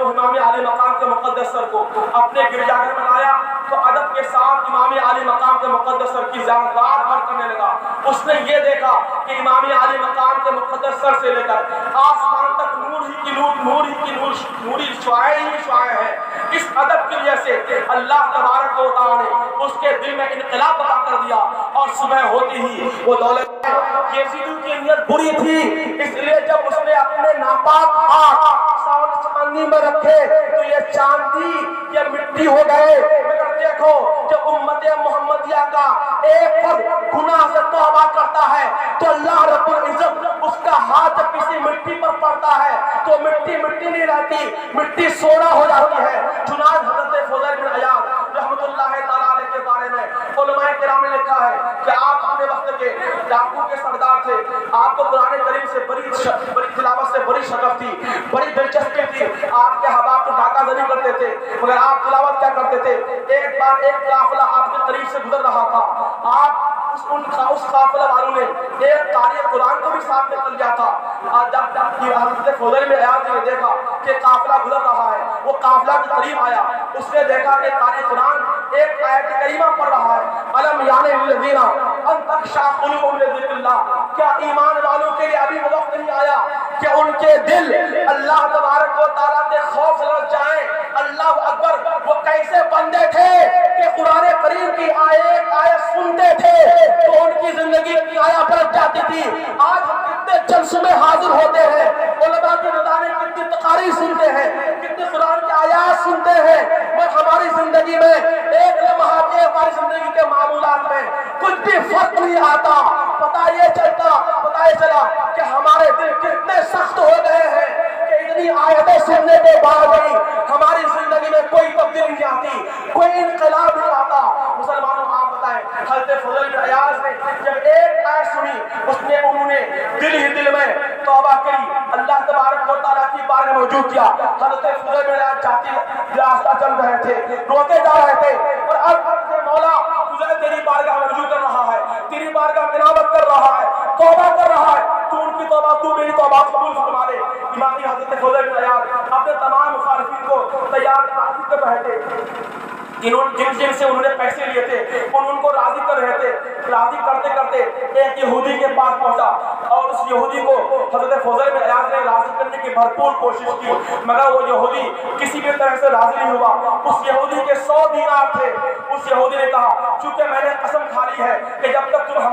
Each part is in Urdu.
امام عالی مقام کے مقدس سر کو اپنے گرجا گھر میں لایا تو ادب کے ساتھ امام عالی مقام کے مقدس سر کی زیارت بھر کرنے لگا. اس نے یہ دیکھا کہ امام عالی مقام کے مقدس سر سے لے کر آسمان تک نور ہی کی نوری شعائیں ہی شعائیں ہیں. اس ادب کی وجہ سے اللہ تبارک و تعالیٰ نے اس کے دل میں انقلاب پیدا کر دیا اور صبح ہوتی ہی وہ دولت. یزید کی نیت بری تھی، اس لیے جب اس نے اپنے ناپاک ہاتھ چاندی میں رکھے تو یہ چاندی یہ مٹی ہو گئے. مگر دیکھو جب امت محمدیہ کا ایک فرد گناہ سے توبہ کرتا ہے تو اللہ رب العزت اس کا ہاتھ جب کسی مٹی پر پڑتا ہے تو مٹی نہیں رہتی، مٹی سونا ہو جاتی ہے. چنانچہ حضرت فضیل بن عیاض رحمۃ اللہ تعالیٰ علیہ کے بارے میں علماء کرام نے لکھا ہے کہ آپ اپنے وقت کے ڈاکو کے سردار تھے. آپ کو قرآن کریم سے بڑی تلاوت سے بڑی شغف تھی، بڑی دلچسپی تھی. آپ کے احباب کو ڈاکہ زنی کرتے تھے مگر آپ تلاوت کیا کرتے تھے. ایک بار ایک قافلہ آپ کے قریب سے گزر رہا تھا. آپ اس قافلہ والوں نے ایک قاری قرآن کو بھی ساتھ میں کر لیا تھا. جب حضرت فضیل بن عیاض نے دیکھا کہ قافلہ گزر رہا ہے، وہ قافلہ کے قریب آیا. اس نے دیکھا کہ قاری قرآن ایک آیت کریمہ پڑھ رہا ہے، الم یعن للذین ان تخشع قلوبهم لذکر اللہ. کیا ایمان والوں کے لیے ابھی وہ وقت نہیں آیا کہ ان کے دل اللہ تبارک و تعالیٰ کے خوف لرز جائیں. اللہ اکبر. وہ کیسے بندے تھے کہ قرآن کریم کی آیت سنتے تھے تو ان کی زندگی کی آیا پلٹ جاتی تھی. آج ہم کتنے جلسوں میں حاضر ہوتے ہیں، علماء کی نظارے کتنی تقاریر سنتے ہیں، کتنے قرآن کی آیات سنتے ہیں، مگر ہماری زندگی میں ایک لمحہ ہماری زندگی کے معمولات میں کچھ بھی فرق نہیں آتا. پتہ یہ چلا کہ ہمارے دل کتنے سخت ہو گئے ہیں کہ اتنی آیتیں سننے کے بعد بھی ہماری زندگی میں کوئی تبدیلی نہیں آتی، کوئی انقلاب نہیں آتا. مسلمانوں آپ بتائیں، حضرت فضیل بن عیاض نے جب ایک آیت سنی انہوں نے دل میں توبہ کری، اللہ تبارک و تعالیٰ کی بارگاہ میں رجوع کیا. حضرت فضیل بن عیاض راستہ چل رہے تھے، روتے جا رہے تھے اور اب مولا تجھے تیری بارگاہ میں رجوع کر رہا ہے، تیری بارگاہ میں تلاوت کر رہا ہے، توبہ کر رہا ہے. تو ان کی توبہ تو میری توبہ قبول فرما لے. امام حضرت فضیل بن عیاض اپنے تمام مخالفین کو تیار کر رہے تھے. جن سے انہوں نے پیسے لیے تھے ان کو راضی کر رہے تھے. راضی کرتے کرتے ایک یہودی کے پاس پہنچا اور اس یہودی کو حضرت فضیل بن عیاض نے راضی کرنے کی بھرپور کوشش کی مگر وہ یہودی کسی بھی طرح سے راضی نہیں ہوا. اس یہودی کے 100 دینار تھے. اس یہودی نے کہا چونکہ میں نے قسم کھا لی ہے کہ جب تک تم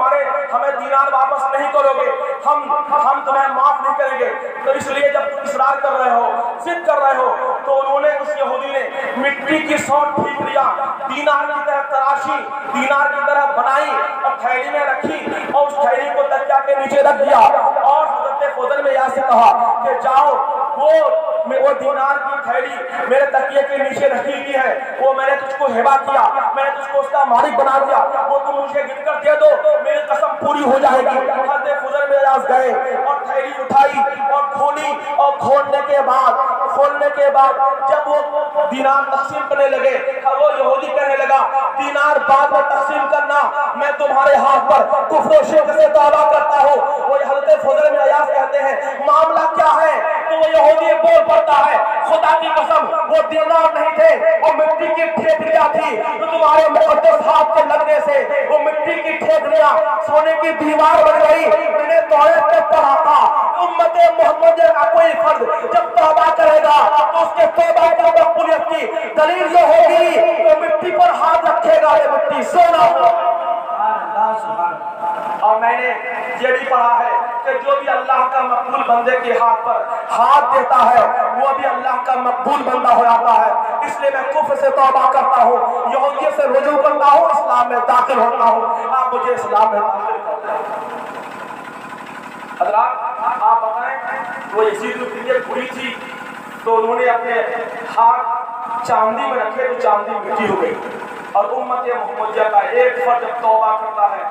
ہمیں دینار واپس نہیں کرو گے ہم تمہیں معاف نہیں کریں گے. تو اس لیے جب تم اصرار کر رہے ہو، ضد کر رہے ہو، تو انہوں نے اس یہودی نے مٹی کی 100 ٹھیکریاں دینار کی طرح تراشی، دینار کی طرح بنائی اور تھیلی میں رکھی اور اس تھیلی کو تکیہ کے نیچے رکھ دیا اور حضرت فضیل بن عیاض سے کہا کہ جاؤ وہ دینار کی تھیلی میرے تکیے کے نیچے رکھی ہوئی ہے، وہ میں نے تجھ کو ہبہ کیا، میں نے تجھ کو اس کا مالک بنا دیا، وہ تم مجھے گر کر دے دو، میری قسم پوری ہو جائے گی. حضرت فضیل بن عیاض گئے اور تھیلی اٹھائی اور کھولی اور کھولنے کے بعد جب وہ دینار تقسیم کرنے لگے وہ یہودی کہنے لگا دینار بعد میں تقسیم کرنا، میں تمہارے ہاتھ پر کفر و شرک سے توبہ کرتا ہوں. وہ حضرت فضیل بن عیاض کہتے ہیں معاملہ کیا ہے؟ تو وہ یہودی بول پڑتا ہے خدا کی قسم وہ دینار نہیں تھے، وہ مٹی کی ٹھیکریاں تھی تو تمہارے مقدس ہاتھ کے لگنے سے وہ مٹی کی ٹھیکریاں سونے کی دیوار بن گئی. میں نے توریت میں پڑھا تھا امت محمدیہ کا کوئی فرد جب توبہ کرے گا تو اس کے توبہ کی مقبولیت کی دلیل یہ ہوگی وہ مٹی پر ہاتھ رکھے گا، یہ مٹی سونا ہوگا. اور میں نے یہ بھی پڑھا ہے کہ جو بھی اللہ کا مقبول بندے کے ہاتھ پر ہاتھ دیتا ہے وہ بھی اللہ کا مقبول بندہ ہو جاتا ہے. اس لیے میں کفر سے توبہ کرتا ہوں، یہودیت سے رجوع کرتا ہوں، اسلام میں داخل ہوتا ہوں. آپ مجھے اسلام میں داخل کریں. حضرات آپ بتائیں وہ یزید کی نیت بری تھی تو انہوں نے اپنے ہاتھ چاندی میں رکھے تو چاندی مٹی ہو گئی. اور امت محمدیہ کا ایک فرد جب توبہ کرتا ہے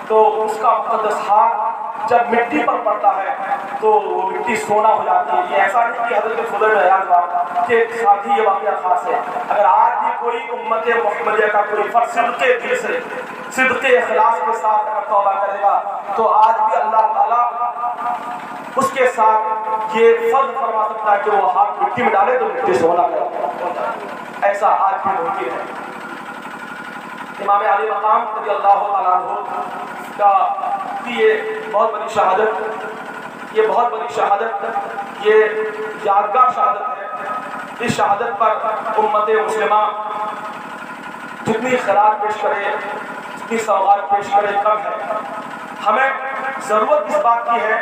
تو اس کا مقدس ہاتھ جب مٹی پر پڑتا ہے تو وہ مٹی سونا ہو جاتی ہے. یہ ایسا نہیں کہ حضرت فضیل بن عیاض کے ساتھ ہی یہ واقعہ خاص ہے. اگر آج بھی کوئی امت محمدیہ کا کوئی فرد صدقے دل سے صدقے اخلاص کے ساتھ اگر توبہ کرے گا تو آج بھی اللہ تعالیٰ اس کے ساتھ یہ فرض فرما سکتا ہے کہ وہ ہاتھ مٹی میں ڈالے تو مٹی سے ہونا کرے. ایسا آج بھی ممکن ہے. امام علی مقام رضی اللہ تعالیٰ عنہ کا یہ بہت بڑی شہادت، یہ بہت بڑی شہادت، یہ یادگار شہادت ہے. اس شہادت پر امت مسلمہ جتنی خیرات پیش کرے، جتنی سوغات پیش کرے کم ہے. ہمیں ضرورت اس بات کی ہے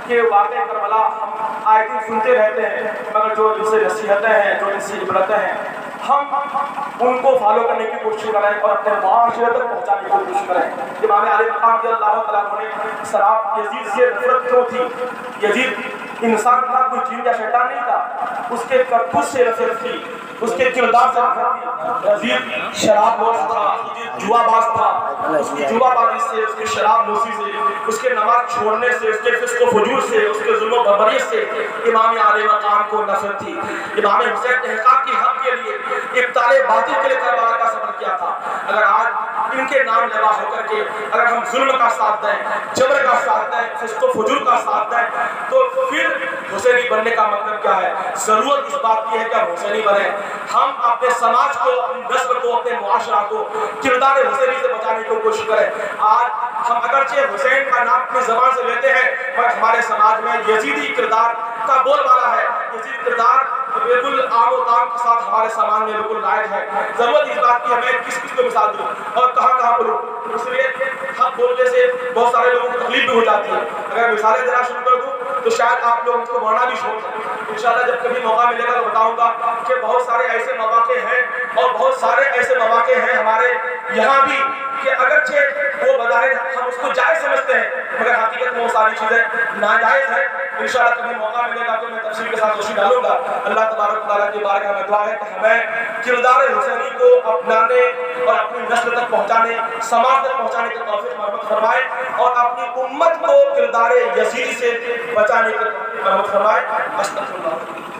کہ واقعہ کربلا ہم آئے دن سنتے رہتے ہیں، مگر جو ان سے نصیحتیں ہیں، جو ان سے عبرتیں ہیں، ہم ان کو فالو کرنے کی کوشش کریں اور اپنے معاشرے تک پہنچانے کی کوشش کریں. امام علی مقام رضی اللہ تعالیٰ عنہ نے سراب یزید سے نفرت کیوں تھی؟ یزید انسان تھا، کوئی جن یا شیطان نہیں تھا. اس کے کرتوت سے نفرت تھی، اس کے کردار سے نفرت تھی. یزید شراب نوش تھا، جوا باز تھا. اس کی جوا بازی سے، اس کی شراب نوشی سے، اس کے نماز چھوڑنے سے، اس کے فسق و فجور سے، اس کے ظلم و بربریت سے امام علی مقام کو نفرت تھی. امام حسین نے احقاق کی حق کے لیے، ابطال باطل کے لیے کربلا کا سفر کیا تھا. اگر آج ان کے نام لیوا ہو کر کے اگر ہم ظلم کا ساتھ دیں، جبر کا ساتھ دیں، فسق و فجور کا ساتھ دیں، تو پھر حسینی بننے کا مطلب کیا ہے؟ ضرورت اس بات کی ہے کہ ہم حسینی بنیں. ہم اپنے سماج کو، اپنی نسل کو، اپنے معاشرہ کو کردار حسینی سے بچانے کی کوشش کریں. آج ہم اگرچہ حسین کا نام اپنی زبان سے لیتے ہیں، پر ہمارے سماج میں یزیدی کردار کا بول بالا ہے. یزیدی کردار بالکل عام و تام کے ساتھ ہمارے سامان میں بالکل رائج ہے. ضرورت اس بات کی ہے میں کس کو مثال دوں اور کہاں بولوں. اس لیے حق بولنے سے بہت سارے لوگوں کو تکلیف بھی ہو جاتی ہے. اگر مثالیں دینا شروع کر دوں تو شاید آپ لوگ اس کو بڑھنا بھی چھوڑ دیں. انشاءاللہ جب کبھی موقع ملے گا تو بتاؤں گا کہ بہت سارے ایسے مواقع ہیں اور بہت سارے ایسے مواقع ہیں ہمارے یہاں بھی کہ اگرچہ وہ بظاہر ہم اس کو جائز سمجھتے ہیں، مگر حقیقت میں وہ ساری چیزیں ناجائز ہیں. انشاءاللہ کبھی موقع ملے گا تو میں تفصیل کے ساتھ روشنی ڈالوں گا. اللہ تبارک و تعالیٰ کی بارگاہ میں دعا ہے کہ ہمیں کردار حسینی کو اپنانے اور اپنی نسل تک پہنچانے، سماج تک پہنچانے کی توفیق مرحمت فرمائے اور اپنی امت کو کردار یزیدی سے بچانے کی مرحمت فرمائے. استغفر اللہ.